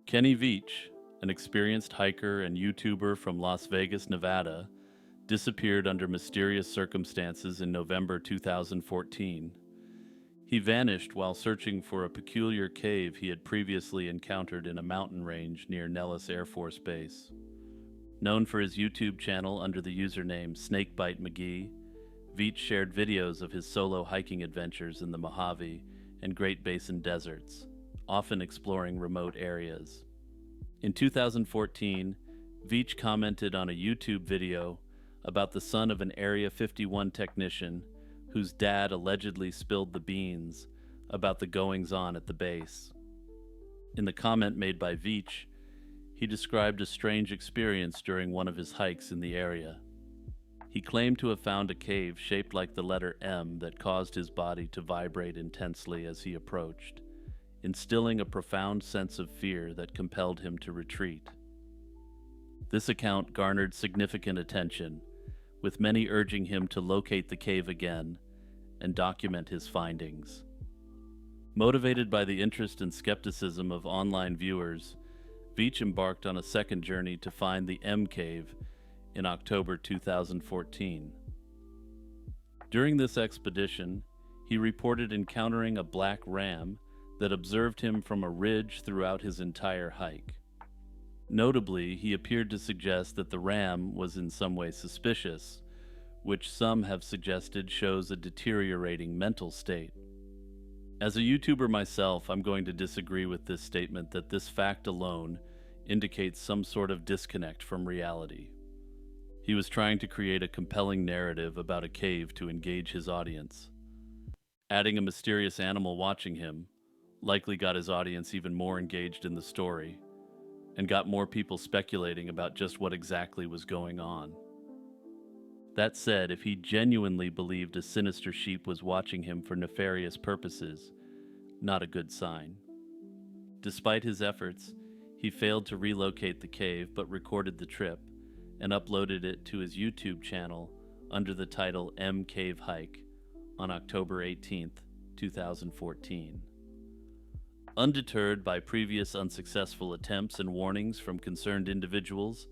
Kenny Veach, an experienced hiker and YouTuber from Las Vegas, Nevada, disappeared under mysterious circumstances in November 2014. He vanished while searching for a peculiar cave he had previously encountered in a mountain range near Nellis Air Force Base. Known for his YouTube channel under the username Snakebite McGee, Veach shared videos of his solo hiking adventures in the Mojave and Great Basin deserts, often exploring remote areas. In 2014, Veach commented on a YouTube video about the son of an Area 51 technician whose dad allegedly spilled the beans about the goings-on at the base. In the comment made by Veach, he described a strange experience during one of his hikes in the area. He claimed to have found a cave shaped like the letter M that caused his body to vibrate intensely as he approached, instilling a profound sense of fear that compelled him to retreat. This account garnered significant attention, with many urging him to locate the cave again and document his findings. Motivated by the interest and skepticism of online viewers, Veach embarked on a second journey to find the M Cave in October 2014. During this expedition, he reported encountering a black ram that observed him from a ridge throughout his entire hike. Notably, he appeared to suggest that the ram was in some way suspicious, which some have suggested shows a deteriorating mental state. As a YouTuber myself, I'm going to disagree with this statement that this fact alone indicates some sort of disconnect from reality. He was trying to create a compelling narrative about a cave to engage his audience. Adding a mysterious animal watching him likely got his audience even more engaged in the story and got more people speculating about just what exactly was going on. That said, if he genuinely believed a sinister sheep was watching him for nefarious purposes, not a good sign. Despite his efforts, he failed to relocate the cave but recorded the trip and uploaded it to his YouTube channel under the title M Cave Hike on October 18th, 2014. Undeterred by previous unsuccessful attempts and warnings from concerned individuals,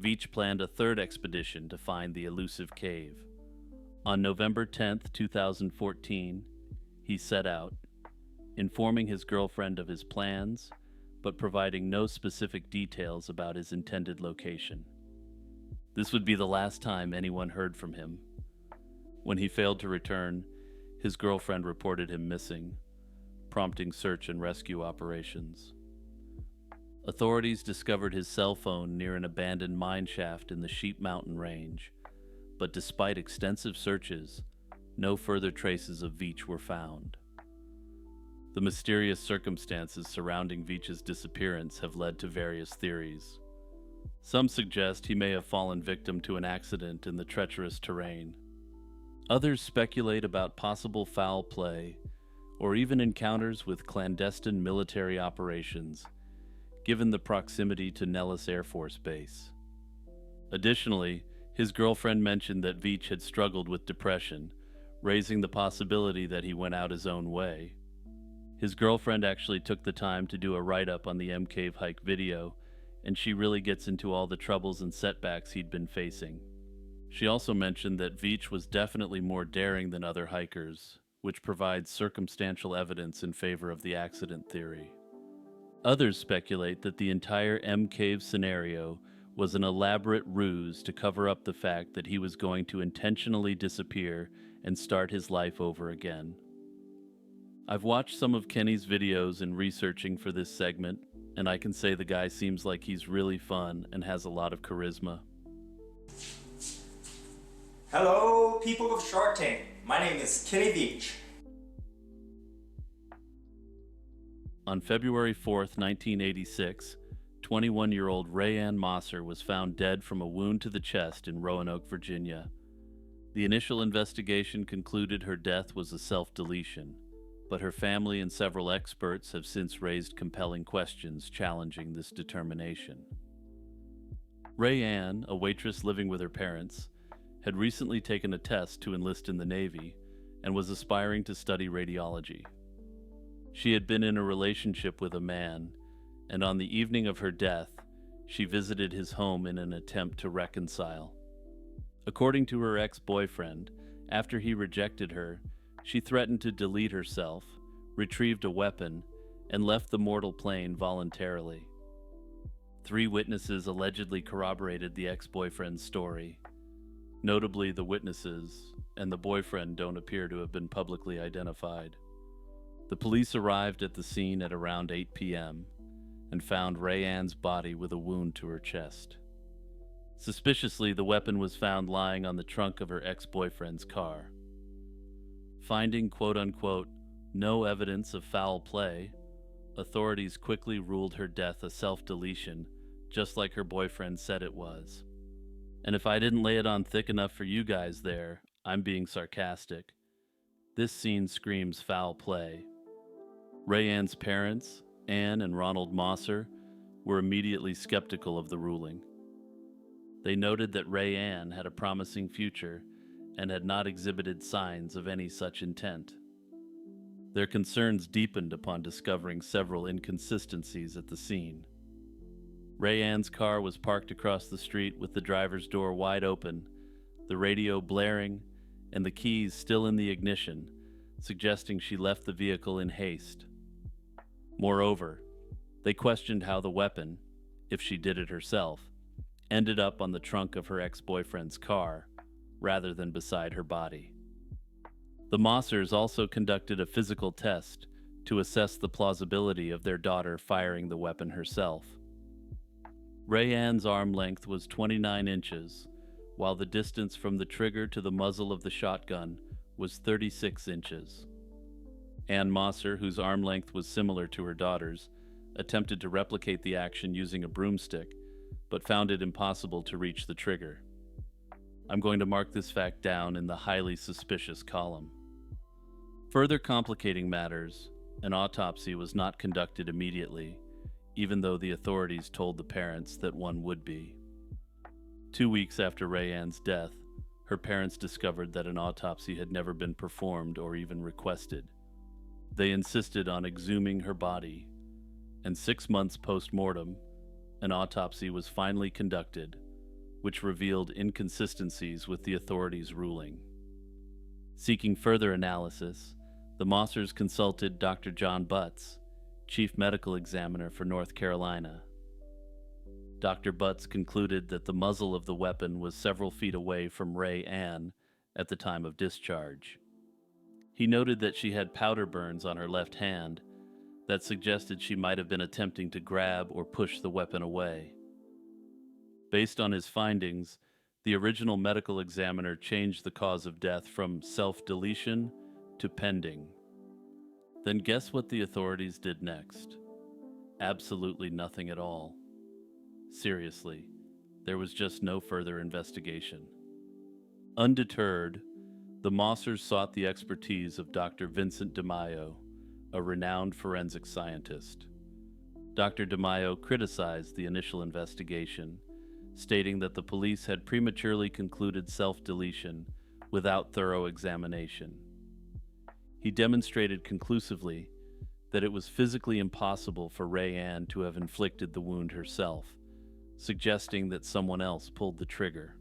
Veach planned a third expedition to find the elusive cave. On November 10th, 2014, he set out, informing his girlfriend of his plans, but providing no specific details about his intended location. This would be the last time anyone heard from him. When he failed to return, his girlfriend reported him missing, prompting search and rescue operations. Authorities discovered his cell phone near an abandoned mine shaft in the Sheep Mountain Range, but despite extensive searches, no further traces of Veach were found. The mysterious circumstances surrounding Veach's disappearance have led to various theories. Some suggest he may have fallen victim to an accident in the treacherous terrain. Others speculate about possible foul play or even encounters with clandestine military operations, given the proximity to Nellis Air Force Base. Additionally, his girlfriend mentioned that Veach had struggled with depression, raising the possibility that he went out his own way. His girlfriend actually took the time to do a write-up on the M Cave Hike video, and she really gets into all the troubles and setbacks he'd been facing. She also mentioned that Veach was definitely more daring than other hikers, which provides circumstantial evidence in favor of the accident theory. Others speculate that the entire M Cave scenario was an elaborate ruse to cover up the fact that he was going to intentionally disappear and start his life over again. I've watched some of Kenny's videos in researching for this segment, and I can say the guy seems like he's really fun and has a lot of charisma. Hello, people of Shark Tank. My name is Kenny Veach. On February 4th, 1986, 21-year-old Rayanne Mosser was found dead from a wound to the chest in Roanoke, Virginia. The initial investigation concluded her death was a self-deletion, but her family and several experts have since raised compelling questions challenging this determination. Rayanne, a waitress living with her parents, had recently taken a test to enlist in the Navy and was aspiring to study radiology. She had been in a relationship with a man and on the evening of her death, she visited his home in an attempt to reconcile. According to her ex-boyfriend, after he rejected her, she threatened to delete herself, retrieved a weapon, and left the mortal plane voluntarily. 3 witnesses allegedly corroborated the ex-boyfriend's story. Notably, the witnesses and the boyfriend don't appear to have been publicly identified. The police arrived at the scene at around 8 p.m. and found Rayanne's body with a wound to her chest. Suspiciously, the weapon was found lying on the trunk of her ex-boyfriend's car. Finding quote-unquote no evidence of foul play, authorities quickly ruled her death a self-deletion, just like her boyfriend said it was. And if I didn't lay it on thick enough for you guys there, I'm being sarcastic. This scene screams foul play. Rayanne's parents, Anne and Ronald Mosser, were immediately skeptical of the ruling. They noted that Rayanne had a promising future and had not exhibited signs of any such intent. Their concerns deepened upon discovering several inconsistencies at the scene. Rayanne's car was parked across the street with the driver's door wide open, the radio blaring, and the keys still in the ignition, suggesting she left the vehicle in haste. Moreover, they questioned how the weapon, if she did it herself, ended up on the trunk of her ex-boyfriend's car, rather than beside her body. The Mossers also conducted a physical test to assess the plausibility of their daughter firing the weapon herself. Rayanne's arm length was 29 inches, while the distance from the trigger to the muzzle of the shotgun was 36 inches. Anne Mosser, whose arm length was similar to her daughter's, attempted to replicate the action using a broomstick, but found it impossible to reach the trigger. I'm going to mark this fact down in the highly suspicious column. Further complicating matters, an autopsy was not conducted immediately, even though the authorities told the parents that one would be. 2 weeks after Rayanne's death, her parents discovered that an autopsy had never been performed or even requested. They insisted on exhuming her body, and 6 months post-mortem, an autopsy was finally conducted, which revealed inconsistencies with the authorities' ruling. Seeking further analysis, the Mossers consulted Dr. John Butts, Chief Medical Examiner for North Carolina. Dr. Butts concluded that the muzzle of the weapon was several feet away from Rayanne at the time of discharge. He noted that she had powder burns on her left hand that suggested she might have been attempting to grab or push the weapon away. Based on his findings, the original medical examiner changed the cause of death from self-deletion to pending. Then guess what the authorities did next? Absolutely nothing at all. Seriously, there was just no further investigation. Undeterred, the Mossers sought the expertise of Dr. Vincent DeMaio, a renowned forensic scientist. Dr. DeMaio criticized the initial investigation, stating that the police had prematurely concluded self-deletion without thorough examination. He demonstrated conclusively that it was physically impossible for Rayanne to have inflicted the wound herself, suggesting that someone else pulled the trigger.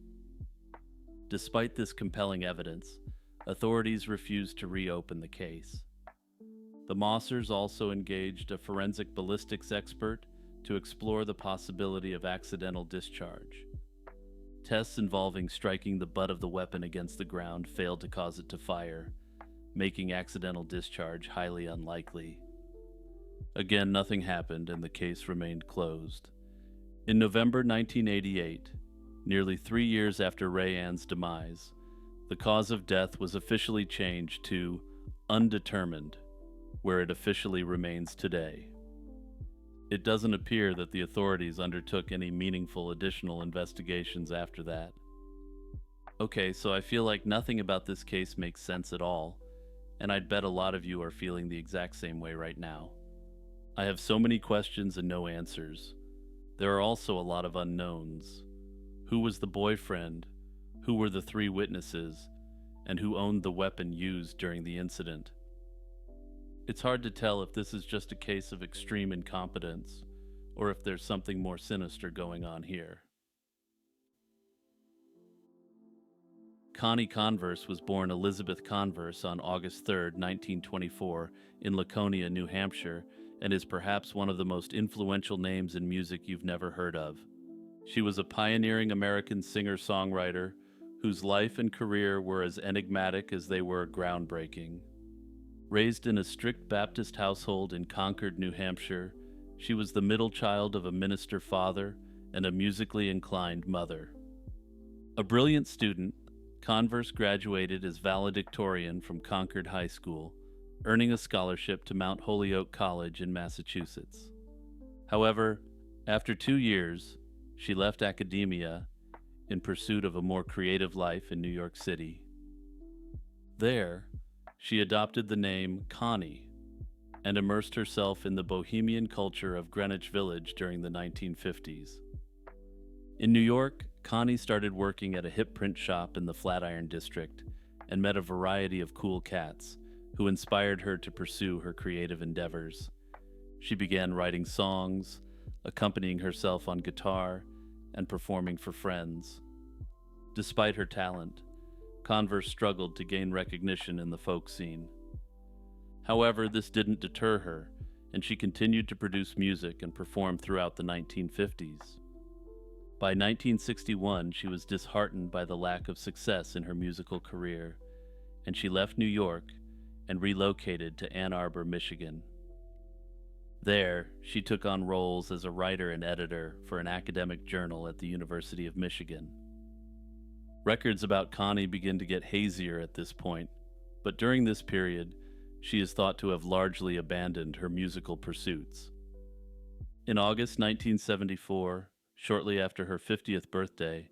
Despite this compelling evidence, authorities refused to reopen the case. The Mossers also engaged a forensic ballistics expert to explore the possibility of accidental discharge. Tests involving striking the butt of the weapon against the ground failed to cause it to fire, making accidental discharge highly unlikely. Again, nothing happened and the case remained closed. In November 1988, nearly 3 years after Rayanne's demise, the cause of death was officially changed to undetermined, where it officially remains today. It doesn't appear that the authorities undertook any meaningful additional investigations after that. Okay, so I feel like nothing about this case makes sense at all, and I'd bet a lot of you are feeling the exact same way right now. I have so many questions and no answers. There are also a lot of unknowns. Who was the boyfriend? Who were the 3 witnesses? And who owned the weapon used during the incident? It's hard to tell if this is just a case of extreme incompetence, or if there's something more sinister going on here. Connie Converse was born Elizabeth Converse on August 3, 1924, in Laconia, New Hampshire, and is perhaps one of the most influential names in music you've never heard of. She was a pioneering American singer-songwriter whose life and career were as enigmatic as they were groundbreaking. Raised in a strict Baptist household in Concord, New Hampshire, she was the middle child of a minister father and a musically inclined mother. A brilliant student, Converse graduated as valedictorian from Concord High School, earning a scholarship to Mount Holyoke College in Massachusetts. However, after 2 years, she left academia in pursuit of a more creative life in New York City. There, she adopted the name Connie and immersed herself in the bohemian culture of Greenwich Village during the 1950s. In New York, Connie started working at a hip print shop in the Flatiron District and met a variety of cool cats who inspired her to pursue her creative endeavors. She began writing songs, accompanying herself on guitar, and performing for friends. Despite her talent, Converse struggled to gain recognition in the folk scene. However, this didn't deter her, and she continued to produce music and perform throughout the 1950s. By 1961, she was disheartened by the lack of success in her musical career, and she left New York and relocated to Ann Arbor, Michigan. There, she took on roles as a writer and editor for an academic journal at the University of Michigan. Records about Connie begin to get hazier at this point, but during this period, she is thought to have largely abandoned her musical pursuits. In August 1974, shortly after her 50th birthday,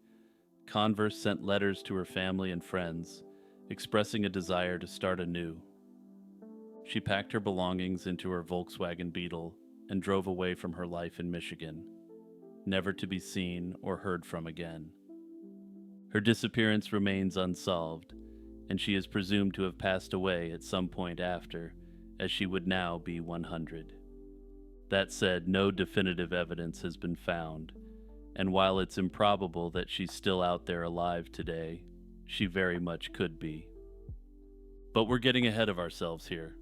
Converse sent letters to her family and friends, expressing a desire to start anew. She packed her belongings into her Volkswagen Beetle and drove away from her life in Michigan, never to be seen or heard from again. Her disappearance remains unsolved, and she is presumed to have passed away at some point after, as she would now be 100. That said, no definitive evidence has been found, and while it's improbable that she's still out there alive today, she very much could be. But we're getting ahead of ourselves here.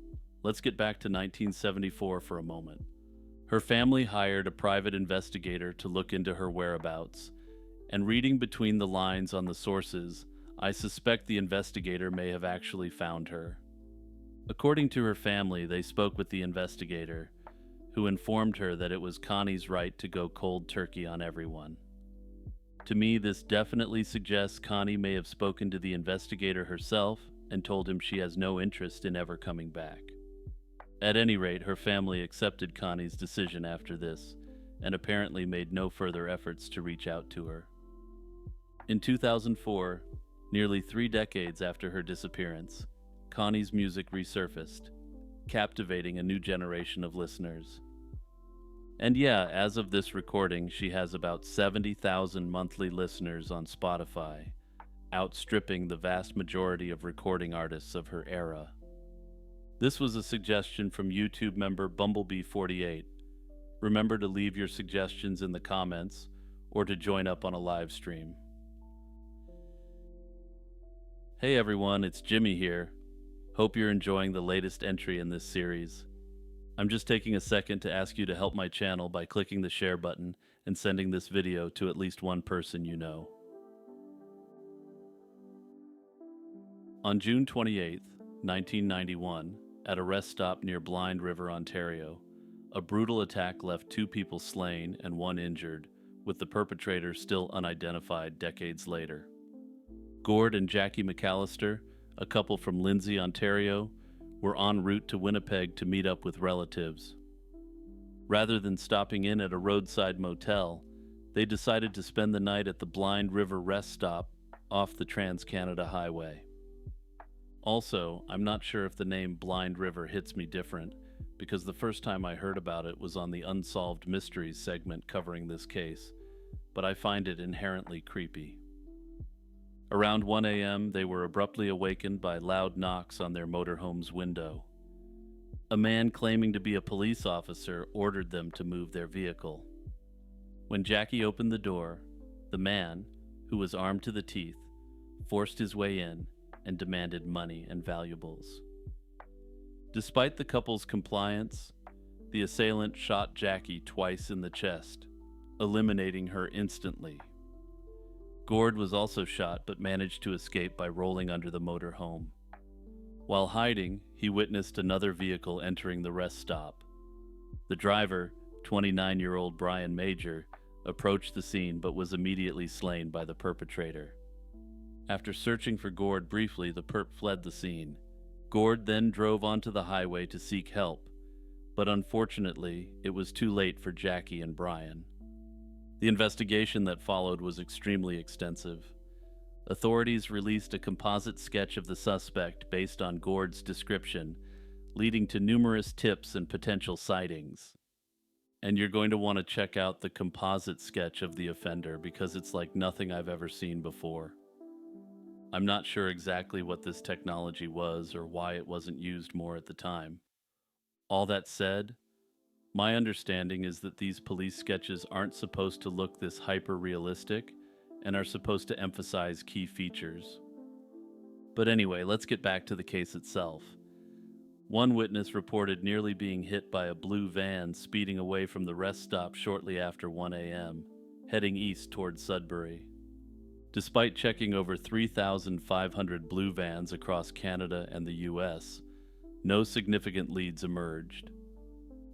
Let's get back to 1974 for a moment. Her family hired a private investigator to look into her whereabouts, and reading between the lines on the sources, I suspect the investigator may have actually found her. According to her family, they spoke with the investigator, who informed her that it was Connie's right to go cold turkey on everyone. To me, this definitely suggests Connie may have spoken to the investigator herself and told him she has no interest in ever coming back. At any rate, her family accepted Connie's decision after this, and apparently made no further efforts to reach out to her. In 2004, nearly 3 decades after her disappearance, Connie's music resurfaced, captivating a new generation of listeners. And yeah, as of this recording, she has about 70,000 monthly listeners on Spotify, outstripping the vast majority of recording artists of her era. This was a suggestion from YouTube member Bumblebee48. Remember to leave your suggestions in the comments or to join up on a live stream. Hey everyone, it's Jimmy here. Hope you're enjoying the latest entry in this series. I'm just taking a second to ask you to help my channel by clicking the share button and sending this video to at least one person you know. On June 28, 1991, at a rest stop near Blind River, Ontario, a brutal attack left 2 people slain and 1 injured, with the perpetrator still unidentified decades later. Gord and Jackie McAllister, a couple from Lindsay, Ontario, were en route to Winnipeg to meet up with relatives. Rather than stopping in at a roadside motel, they decided to spend the night at the Blind River rest stop off the Trans-Canada Highway. Also, I'm not sure if the name Blind River hits me different, because the first time I heard about it was on the Unsolved Mysteries segment covering this case, but I find it inherently creepy. Around 1 a.m., they were abruptly awakened by loud knocks on their motorhome's window. A man claiming to be a police officer ordered them to move their vehicle. When Jackie opened the door, the man, who was armed to the teeth, forced his way in and demanded money and valuables. Despite the couple's compliance, the assailant shot Jackie twice in the chest, eliminating her instantly. Gord was also shot but managed to escape by rolling under the motor home. While hiding, he witnessed another vehicle entering the rest stop. The driver, 29-year-old Brian Major, approached the scene but was immediately slain by the perpetrator. After searching for Gord briefly, the perp fled the scene. Gord then drove onto the highway to seek help, but unfortunately, it was too late for Jackie and Brian. The investigation that followed was extremely extensive. Authorities released a composite sketch of the suspect based on Gord's description, leading to numerous tips and potential sightings. And you're going to want to check out the composite sketch of the offender because it's like nothing I've ever seen before. I'm not sure exactly what this technology was or why it wasn't used more at the time. All that said, my understanding is that these police sketches aren't supposed to look this hyper-realistic and are supposed to emphasize key features. But anyway, let's get back to the case itself. One witness reported nearly being hit by a blue van speeding away from the rest stop shortly after 1 a.m., heading east toward Sudbury. Despite checking over 3,500 blue vans across Canada and the U.S., no significant leads emerged.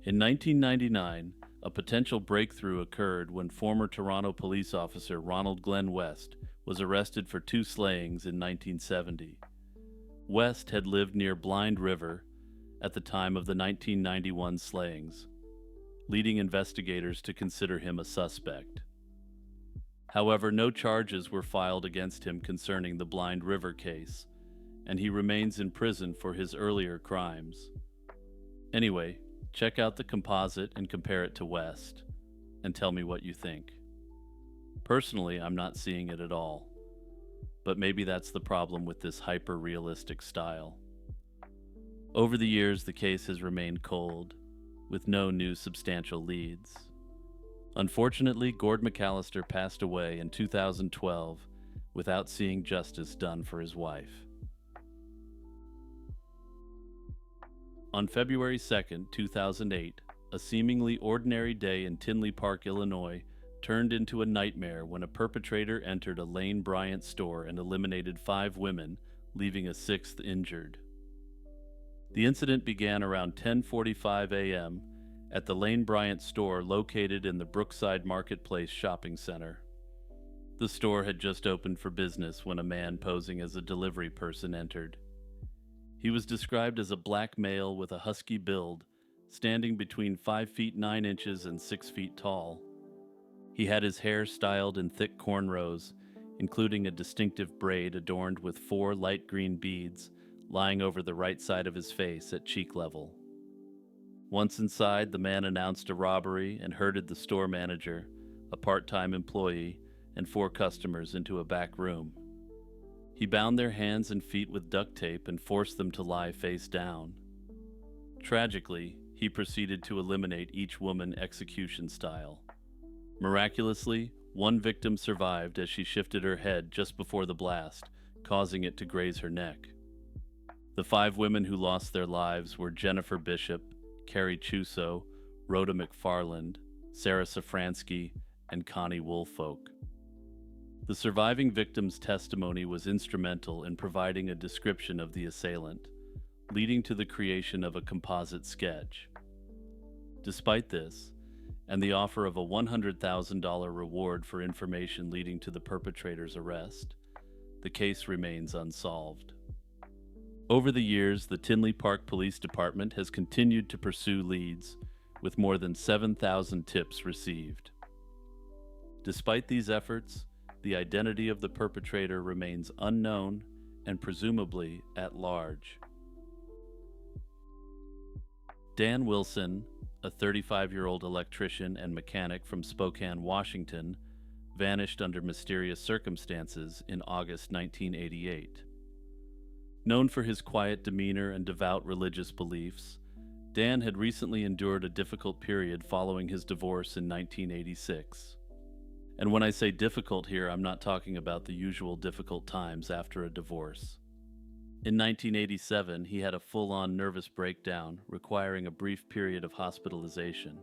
In 1999, a potential breakthrough occurred when former Toronto police officer Ronald Glenn West was arrested for 2 slayings in 1970. West had lived near Blind River at the time of the 1991 slayings, leading investigators to consider him a suspect. However, no charges were filed against him concerning the Blind River case, and he remains in prison for his earlier crimes. Anyway, check out the composite and compare it to West, and tell me what you think. Personally, I'm not seeing it at all, but maybe that's the problem with this hyper-realistic style. Over the years, the case has remained cold, with no new substantial leads. Unfortunately, Gord McAllister passed away in 2012 without seeing justice done for his wife. On February 2, 2008, a seemingly ordinary day in Tinley Park, Illinois, turned into a nightmare when a perpetrator entered a Lane Bryant store and eliminated 5 women, leaving a 6th injured. The incident began around 10:45 a.m. at the Lane Bryant store located in the Brookside Marketplace shopping center. The store had just opened for business when a man posing as a delivery person entered. He was described as a black male with a husky build, standing between 5 feet 9 inches and 6 feet tall. He had his hair styled in thick cornrows, including a distinctive braid adorned with 4 light green beads lying over the right side of his face at cheek level. Once inside, the man announced a robbery and herded the store manager, a part-time employee, and 4 customers into a back room. He bound their hands and feet with duct tape and forced them to lie face down. Tragically, he proceeded to eliminate each woman execution style. Miraculously, 1 victim survived as she shifted her head just before the blast, causing it to graze her neck. The 5 women who lost their lives were Jennifer Bishop, Carrie Chuso, Rhoda McFarland, Sarah Safransky, and Connie Woolfolk. The surviving victim's testimony was instrumental in providing a description of the assailant, leading to the creation of a composite sketch. Despite this, and the offer of a $100,000 reward for information leading to the perpetrator's arrest, the case remains unsolved. Over the years, the Tinley Park Police Department has continued to pursue leads, with more than 7,000 tips received. Despite these efforts, the identity of the perpetrator remains unknown and presumably at large. Dan Wilson, a 35-year-old electrician and mechanic from Spokane, Washington, vanished under mysterious circumstances in August 1988. Known for his quiet demeanor and devout religious beliefs, Dan had recently endured a difficult period following his divorce in 1986. And when I say difficult here, I'm not talking about the usual difficult times after a divorce. In 1987, he had a full-on nervous breakdown, requiring a brief period of hospitalization.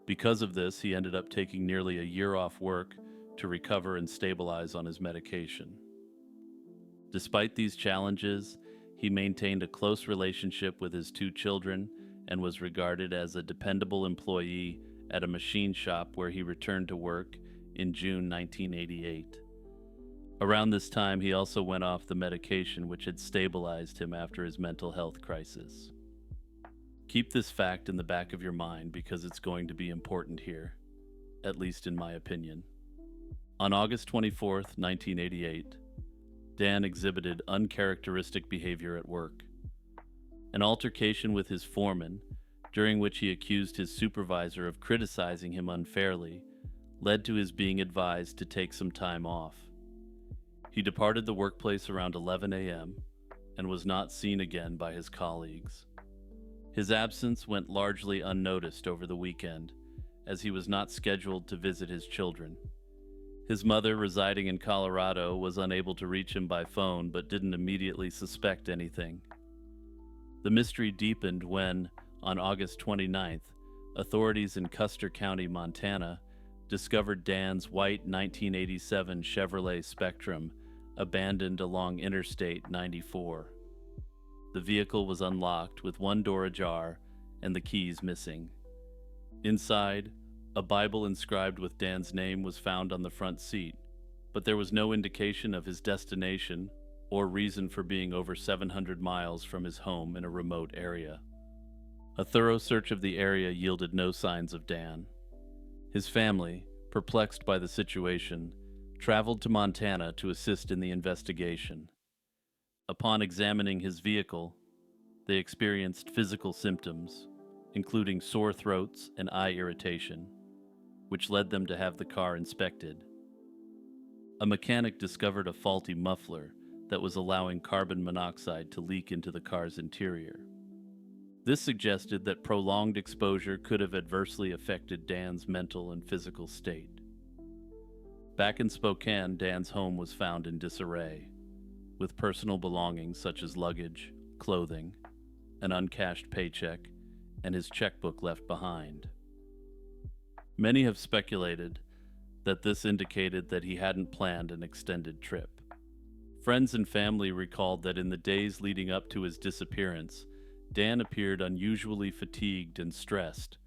Because of this, he ended up taking nearly a year off work to recover and stabilize on his medication. Despite these challenges, he maintained a close relationship with his two children and was regarded as a dependable employee at a machine shop where he returned to work in June 1988. Around this time, he also went off the medication which had stabilized him after his mental health crisis. Keep this fact in the back of your mind because it's going to be important here, at least in my opinion. On August 24th, 1988, Dan exhibited uncharacteristic behavior at work. An altercation with his foreman, during which he accused his supervisor of criticizing him unfairly, led to his being advised to take some time off. He departed the workplace around 11 a.m. and was not seen again by his colleagues. His absence went largely unnoticed over the weekend, as he was not scheduled to visit his children. His mother, residing in Colorado, was unable to reach him by phone but didn't immediately suspect anything. The mystery deepened when, on August 29th, authorities in Custer County, Montana, discovered Dan's white 1987 Chevrolet Spectrum abandoned along Interstate 94. The vehicle was unlocked with one door ajar and the keys missing. Inside, a Bible inscribed with Dan's name was found on the front seat, but there was no indication of his destination or reason for being over 700 miles from his home in a remote area. A thorough search of the area yielded no signs of Dan. His family, perplexed by the situation, traveled to Montana to assist in the investigation. Upon examining his vehicle, they experienced physical symptoms, including sore throats and eye irritation, which led them to have the car inspected. A mechanic discovered a faulty muffler that was allowing carbon monoxide to leak into the car's interior. This suggested that prolonged exposure could have adversely affected Dan's mental and physical state. Back in Spokane, Dan's home was found in disarray, with personal belongings such as luggage, clothing, an uncashed paycheck, and his checkbook left behind. Many have speculated that this indicated that he hadn't planned an extended trip. Friends and family recalled that in the days leading up to his disappearance, Dan appeared unusually fatigued and stressed,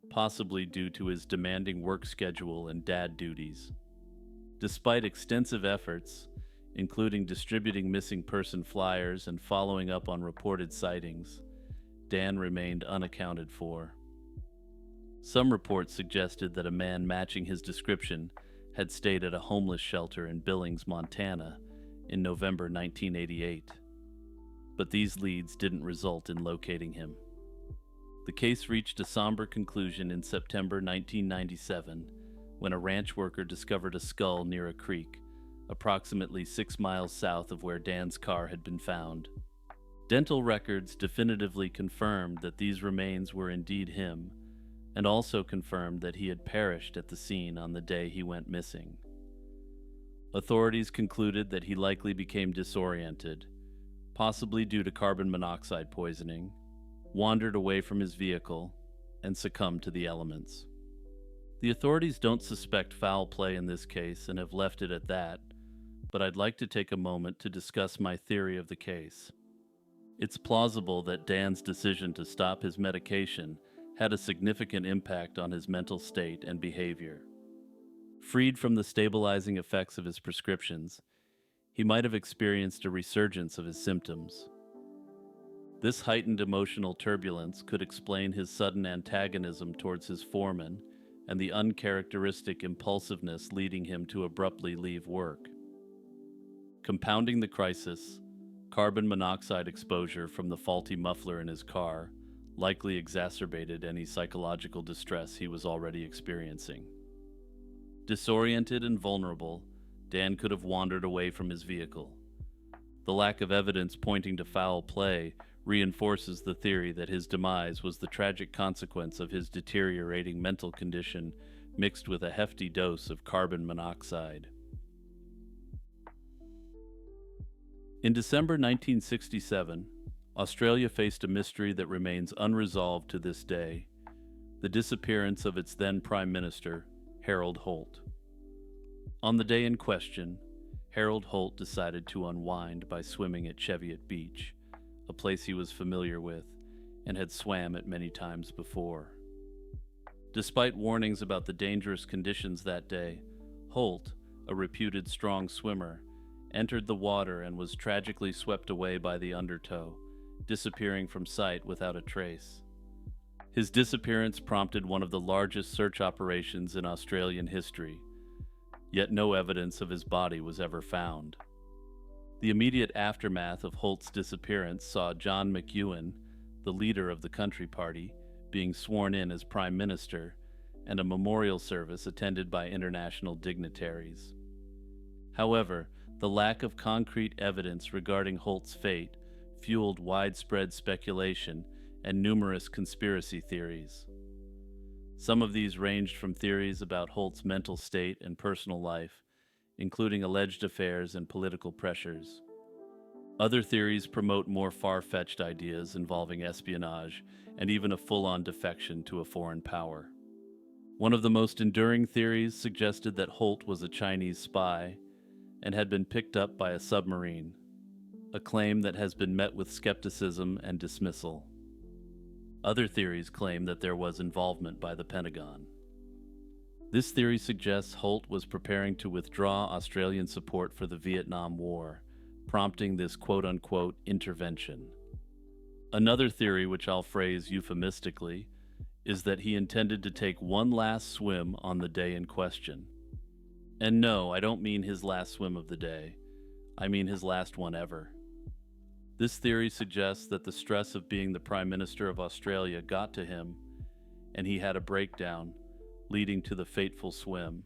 possibly due to his demanding work schedule and dad duties. Despite extensive efforts, including distributing missing person flyers and following up on reported sightings, Dan remained unaccounted for. Some reports suggested that a man matching his description had stayed at a homeless shelter in Billings, Montana, in November 1988. But these leads didn't result in locating him. The case reached a somber conclusion in September 1997 when a ranch worker discovered a skull near a creek, approximately 6 miles south of where Dan's car had been found. Dental records definitively confirmed that these remains were indeed him, and also confirmed that he had perished at the scene on the day he went missing. Authorities concluded that he likely became disoriented, possibly due to carbon monoxide poisoning, wandered away from his vehicle, and succumbed to the elements. The authorities don't suspect foul play in this case and have left it at that, but I'd like to take a moment to discuss my theory of the case. It's plausible that Dan's decision to stop his medication had a significant impact on his mental state and behavior. Freed from the stabilizing effects of his prescriptions, he might have experienced a resurgence of his symptoms. This heightened emotional turbulence could explain his sudden antagonism towards his foreman and the uncharacteristic impulsiveness leading him to abruptly leave work. Compounding the crisis, carbon monoxide exposure from the faulty muffler in his car likely exacerbated any psychological distress he was already experiencing. Disoriented and vulnerable, Dan could have wandered away from his vehicle. The lack of evidence pointing to foul play reinforces the theory that his demise was the tragic consequence of his deteriorating mental condition mixed with a hefty dose of carbon monoxide. In December 1967, Australia faced a mystery that remains unresolved to this day: the disappearance of its then Prime Minister, Harold Holt. On the day in question, Harold Holt decided to unwind by swimming at Cheviot Beach, a place he was familiar with and had swam at many times before. Despite warnings about the dangerous conditions that day, Holt, a reputed strong swimmer, entered the water and was tragically swept away by the undertow, disappearing from sight without a trace. His disappearance prompted one of the largest search operations in Australian history, yet no evidence of his body was ever found. The immediate aftermath of Holt's disappearance saw John McEwen, the leader of the Country Party, being sworn in as Prime Minister, and a memorial service attended by international dignitaries. However, the lack of concrete evidence regarding Holt's fate fueled widespread speculation and numerous conspiracy theories. Some of these ranged from theories about Holt's mental state and personal life, including alleged affairs and political pressures. Other theories promote more far-fetched ideas involving espionage and even a full-on defection to a foreign power. One of the most enduring theories suggested that Holt was a Chinese spy and had been picked up by a submarine, a claim that has been met with skepticism and dismissal. Other theories claim that there was involvement by the Pentagon. This theory suggests Holt was preparing to withdraw Australian support for the Vietnam War, prompting this quote-unquote intervention. Another theory, which I'll phrase euphemistically, is that he intended to take one last swim on the day in question. And no, I don't mean his last swim of the day. I mean his last one ever. This theory suggests that the stress of being the Prime Minister of Australia got to him, and he had a breakdown, leading to the fateful swim.